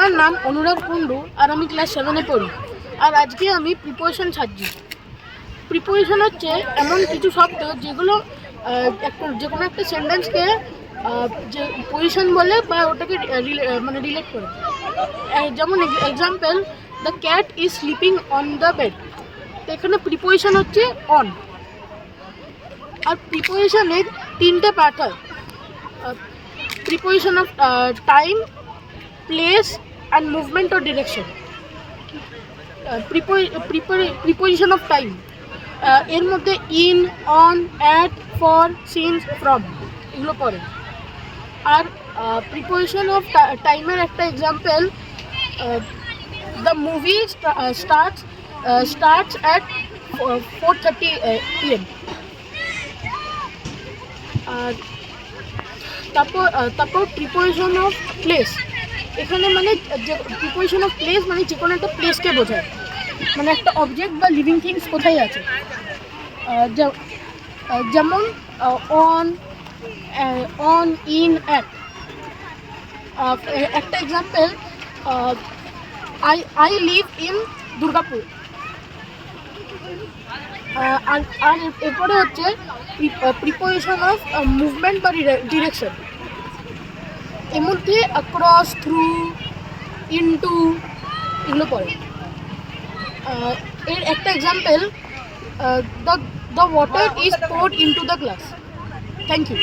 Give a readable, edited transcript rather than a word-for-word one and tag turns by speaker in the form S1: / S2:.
S1: আমার নাম অনুরাগ কুণ্ডু আর আমি ক্লাস 7-এ পড়ি। আর আজকে আমি প্রিপোজিশন ছাড়ছি। প্রিপোজিশন হচ্ছে এমন কিছু শব্দ যেগুলো যে কোনো একটা সেন্টেন্সকে যে পজিশন বলে বা ওটাকে মানে রিলেট করে। যেমন example, the cat is sleeping on the bed. তো এখানে প্রিপোজিশন হচ্ছে অন। আর প্রিপোজিশনের 3টে পার্ট হয়। Preposition of time, place and movement or direction. Preposition of time এর মধ্যে in, on, at, for, since, from এগুলো পড়ে। আর প্রিপোজিশন অফ টাইমের একটা example, the movie starts at 4:30 PM। আর তারপর প্রিপোজিশন অফ প্লেস। এখানে মানে যে প্রিপোজিশন অফ প্লেস মানে যে কোনো একটা প্লেসকে বোঝায়, মানে একটা অবজেক্ট বা লিভিং থিংস কোথায় আছে। যেমন অন, ইন, অ্যাট। একটা example, I live in Durgapur. আর এরপরে হচ্ছে প্রিপোজিশন অফ মুভমেন্ট বা ডিরেকশন। এর মধ্যে অ্যাক্রস, থ্রু, ইনটু এগুলো পড়ে। এর একটা example, the water is poured into the glass. Thank you.